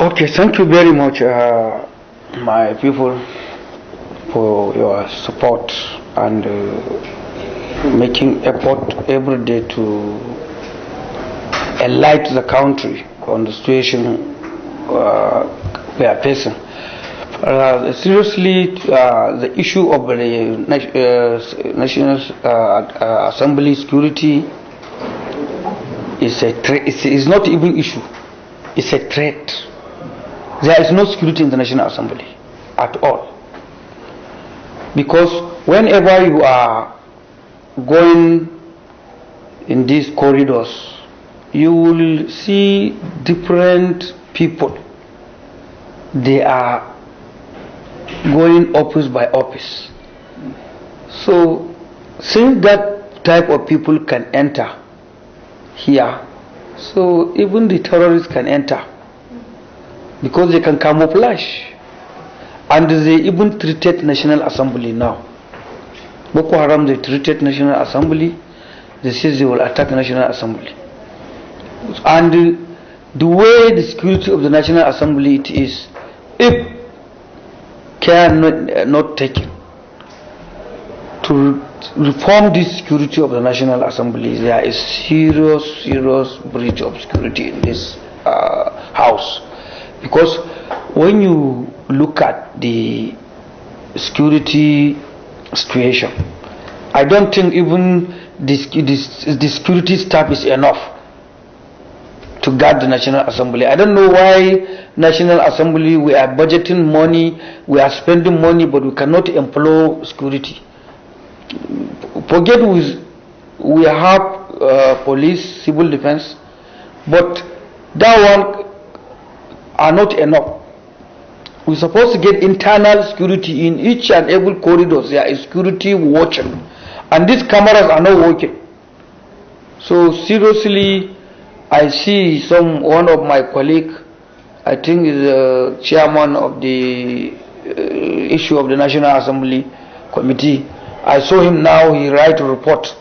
Okay, thank you very much, my people, for your support and making effort every day to enlighten the country on the situation we are facing. Seriously, the issue of the National Assembly security is not even issue. It's a threat. There is no security in the National Assembly at all. Because whenever you are going in these corridors, you will see different people. They are going office by office. So since that type of people can enter here, so even the terrorists can enter because they can camouflage. And they even treated National Assembly now. Boko Haram, they treated National Assembly. They say they will attack National Assembly. And the way the security of the National Assembly it is, if care not taken to reform the security of the National Assembly, there is serious breach of security in this house. Because when you look at the security situation, I don't think even the security staff is enough to guard the National Assembly. I don't know why National Assembly, we are budgeting money, we are spending money, but we cannot employ security. Forget we have police, civil defense, but that one are not enough. We're supposed to get internal security in each and every corridor. There is security watching, and these cameras are not working. So seriously, I see one of my colleagues, I think is the chairman of the issue of the National Assembly Committee. I saw him now, he write a report,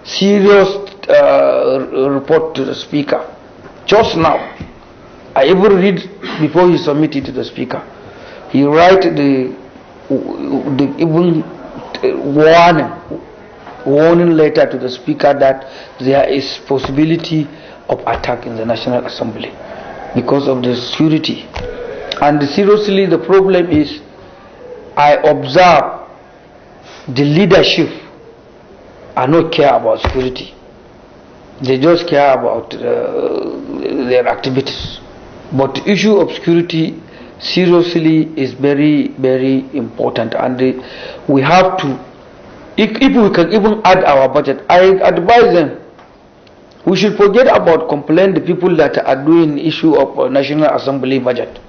serious report to the speaker, just now. I even read before he submitted to the speaker. He write the even warning letter to the speaker that there is possibility of attack in the National Assembly because of the security. And seriously, the problem is, I observe the leadership are not care about security. They just care about their activities. But the issue of security seriously is very important, and we have to, if we can even add our budget, I advise them, we should forget about complaining the people that are doing issue of National Assembly budget.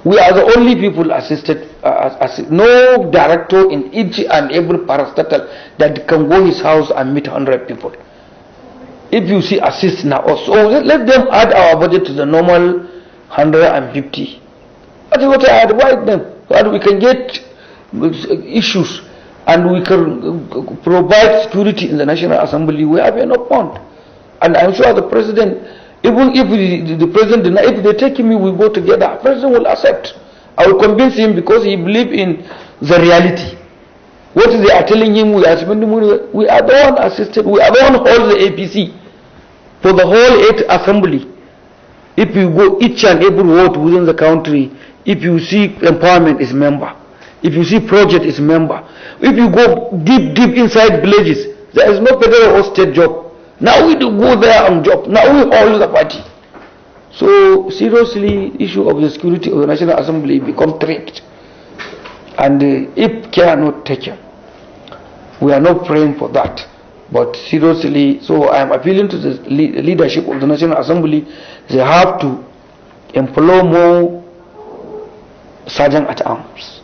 We are the only people assisted, no director in each and every parastatal that can go his house and meet 100 people. If you see assist now, so let them add our budget to the normal 150. That is what I advise them, so that we can get issues and we can provide security in the National Assembly. We have enough fund, and I'm sure the president, even if the president, if they take me, we go together, the president will accept. I will convince him because he believes in the reality. What they are telling him, we are spending money, we are the one assisted, we are the one who holds the APC for the whole 8th assembly. If you go each and every ward within the country, if you see empowerment is member, if you see project is member, if you go deep inside villages, there is no federal or state job. Now we do go there on job. Now we hold the party. So seriously, issue of the security of the National Assembly become threat, and if care not taken, we are not praying for that. But seriously, so I am appealing to the leadership of the National Assembly. They have to employ more sergeant at arms,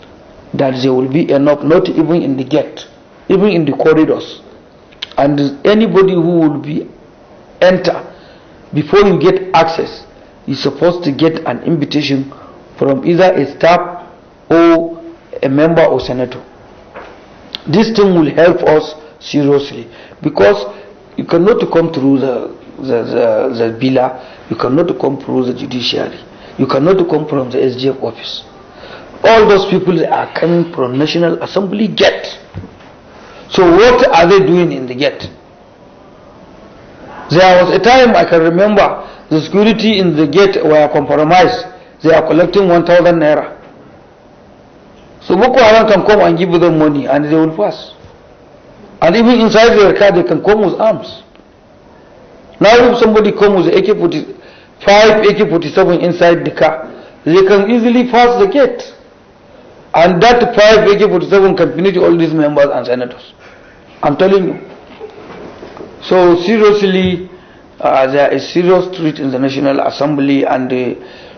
that there will be enough, not even in the gate, even in the corridors. And anybody who will be enter, before you get access, you're supposed to get an invitation from either a staff or a member or senator. This thing will help us seriously, because you cannot come through the villa, you cannot come through the judiciary. You cannot come from the SGF office. All those people are coming from National Assembly gate. So what are they doing in the gate? There was a time I can remember the security in the gate were compromised. They are collecting 1,000 naira. So Boko Haram can come and give them money and they will pass. And even inside their car they can come with arms. Now if somebody comes with AK-47 inside the car, they can easily pass the gate. And that 5 AK-47 can finish all these members and senators. I'm telling you. So seriously, there is serious threat in the National Assembly, and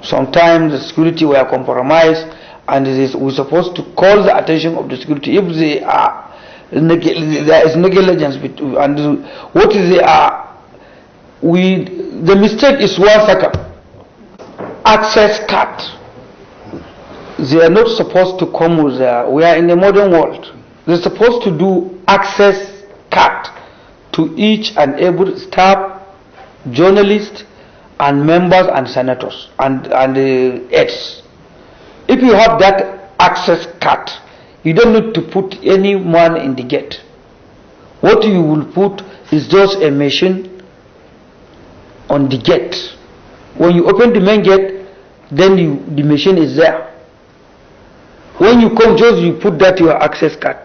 sometimes the security were compromised, and we're supposed to call the attention of the security if they are there is negligence, and what is the mistake is 1 second. Access card. They are not supposed to come with we are in a modern world. They're supposed to do access card to each and every staff, journalist, and members and senators and aides. If you have that access card, you don't need to put anyone in the gate. What you will put is just a machine on the gate. When you open the main gate, then the machine is there. When you come, just you put that your access card.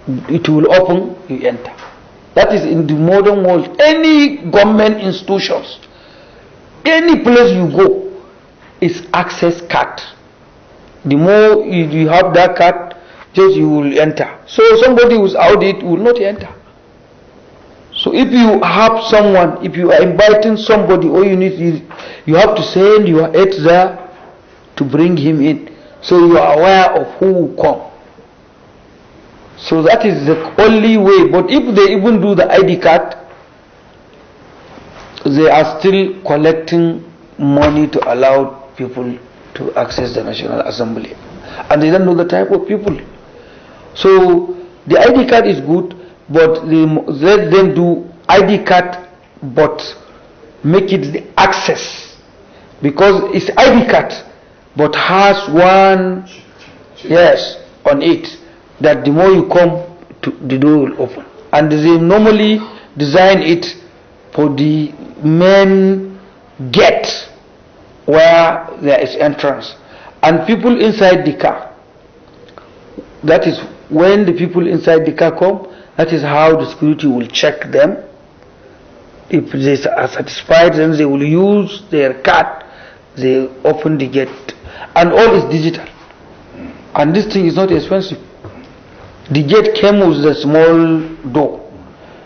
It will open, you enter. That is in the modern world. Any government institutions, any place you go, is access card. The more you have that card, just you will enter. So somebody without it will not enter. So if you have someone, if you are inviting somebody, all you need, you have to send your aide there to bring him in. So you are aware of who will come. So that is the only way. But if they even do the ID card, they are still collecting money to allow people to access the National Assembly. And they don't know the type of people. So the ID card is good, but let them do ID card, but make it the access. Because it's ID card, but has one, yes, on it, that the more you come, the door will open. And they normally design it for the main gate where there is entrance. And people inside the car, that is when the people inside the car come, that is how the security will check them. If they are satisfied, then they will use their card, they open the gate. And all is digital. And this thing is not expensive. The gate came with a small door,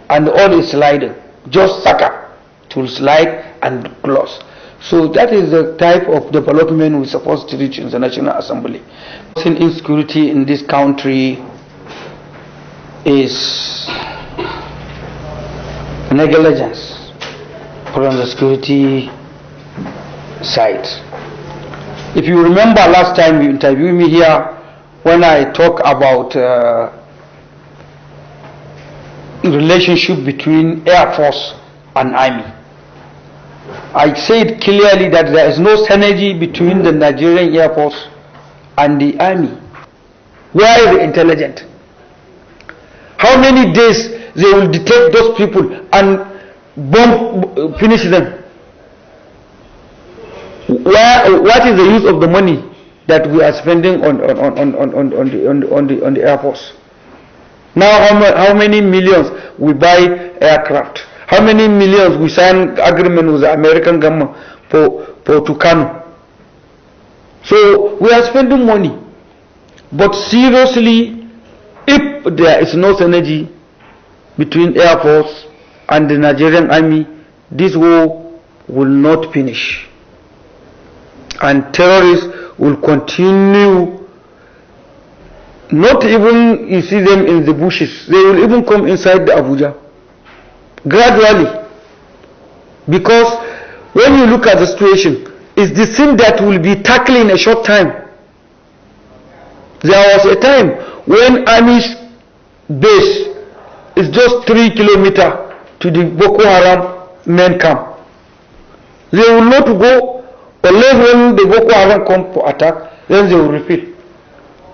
and all is sliding. Just sucker to slide and close. So that is the type of development we're supposed to reach in the National Assembly. Insecurity in this country is negligence from the security side. If you remember last time you interviewed me here, when I talk about relationship between Air Force and Army, I said clearly that there is no synergy between the Nigerian Air Force and the Army. Where is the intelligence? How many days they will detect those people and bomb, finish them? What is the use of the money that we are spending on the Air Force? Now how many millions we buy aircraft? How many millions we sign agreement with the American government for Tucano? So we are spending money. But seriously, if there is no synergy between Air Force and the Nigerian Army, this war will not finish. And terrorists will continue. Not even you see them in the bushes, they will even come inside the Abuja gradually. Because when you look at the situation, it's the thing that will be tackled in a short time. There was a time when Army's base is just 3 kilometers to the Boko Haram main camp. They will not go Unless when the Boko Haram come for attack, then they will repeat.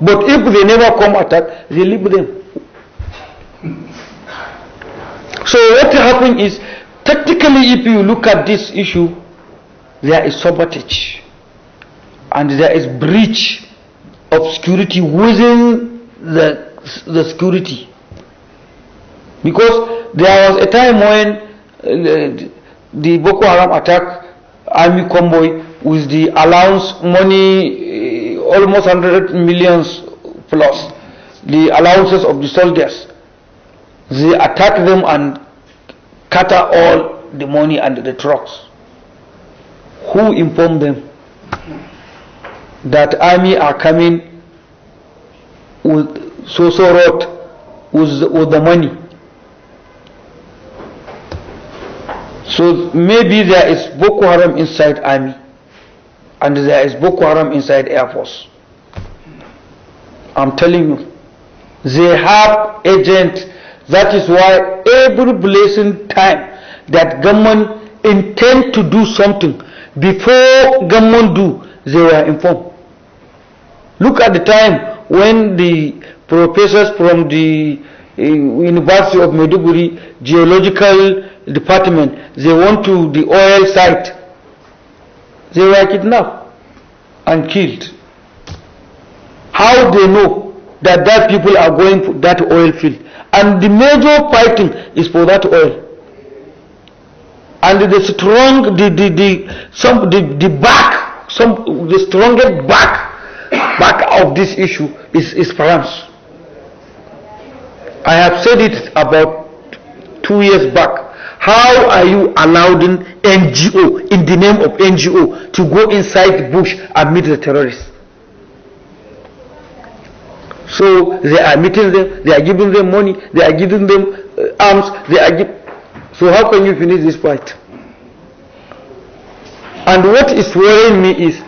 But if they never come attack, they leave them. So what happened is, tactically, if you look at this issue, there is sabotage and there is breach of security within the security. Because there was a time when the Boko Haram attack army convoy with the allowance money, almost 100 millions plus the allowances of the soldiers. They attack them and cut all the money and the trucks. Who informed them that army are coming with so-so road with the money? So maybe there is Boko Haram inside army and there is Boko Haram inside Air Force. I'm telling you, they have agents. That is why every blessing time that government intend to do something, before government do, they were informed. Look at the time when the professors from the University of Maiduguri Geological Department, they went to the oil site. They were kidnapped and killed. How they know that people are going for that oil field? And the major fighting is for that oil. And the strong, the strongest back of this issue is France. I have said it about 2 years back. How are you allowing NGO, in the name of NGO, to go inside the bush and meet the terrorists? So they are meeting them, they are giving them money, they are giving them arms, so how can you finish this fight? And what is worrying me is,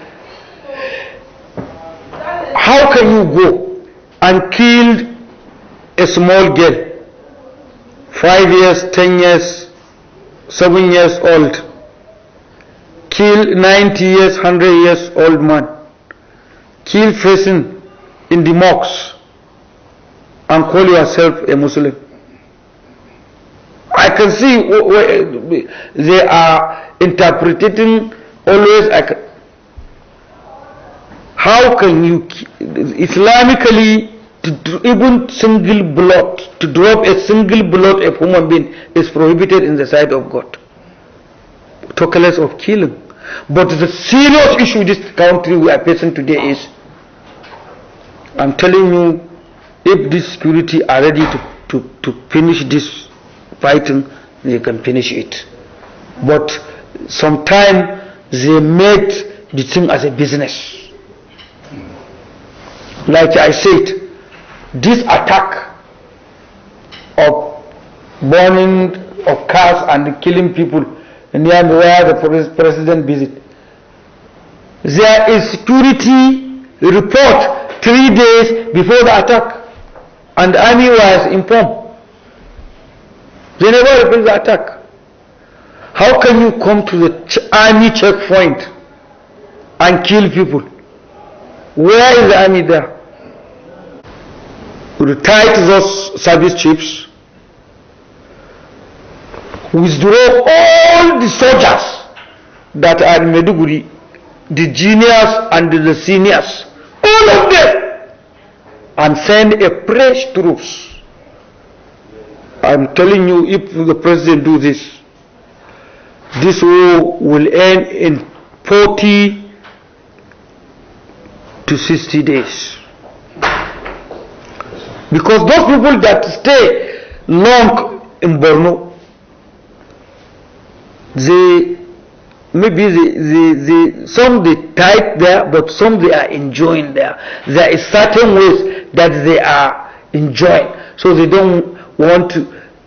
how can you go and kill a small girl, 5 years, 10 years, 7 years old, kill 90 years, 100 years old man, kill person in the mosques, and call yourself a Muslim? I can see they are interpreting always. How can you, Islamically, to even single blood, to drop a single blood of human being is prohibited in the sight of God. Talk less of killing. But the serious issue this country we are facing today is, I'm telling you, if this security are ready to finish this fighting, they can finish it. But sometimes they make the thing as a business. Like I said, this attack of burning of cars and killing people near where the president visit, there is security report 3 days before the attack, and the army was informed. They never report the attack. How can you come to the army checkpoint and kill people? Where is the army there? Retire those service chiefs, withdraw all the soldiers that are in Maiduguri, the juniors and the seniors, all of them, and send a fresh troops. I'm telling you, if the president do this, this war will end in 40 to 60 days. Because those people that stay long in Borno, some they tight there, but some they are enjoying there. There is certain ways that they are enjoying, so they don't want to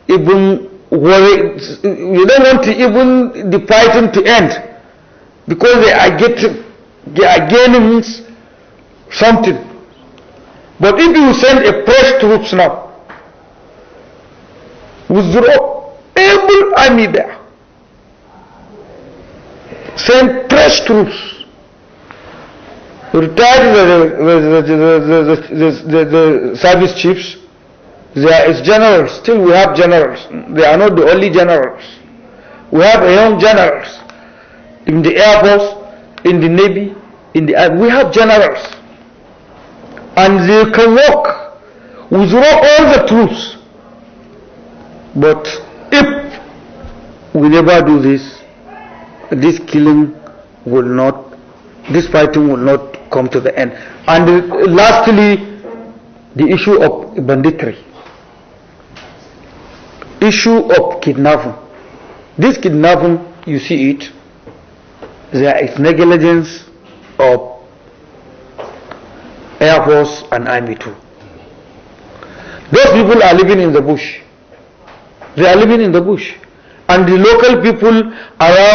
even worry. You don't want to even the fighting to end, because they are gaining something. But if you send a fresh troops now, withdraw every army there, send fresh troops, Retired the service chiefs. There is generals. Still we have generals. They are not the only generals. We have young generals in the Air Force, in the Navy, in the Army. We have generals. And they can work, withdraw all the troops. But if we never do this, this killing will not, this fighting will not come to the end. And lastly, the issue of banditry, issue of kidnapping. This kidnapping, you see it, there is negligence of Air Force and Army too. Those people are living in the bush. They are living in the bush. And the local people around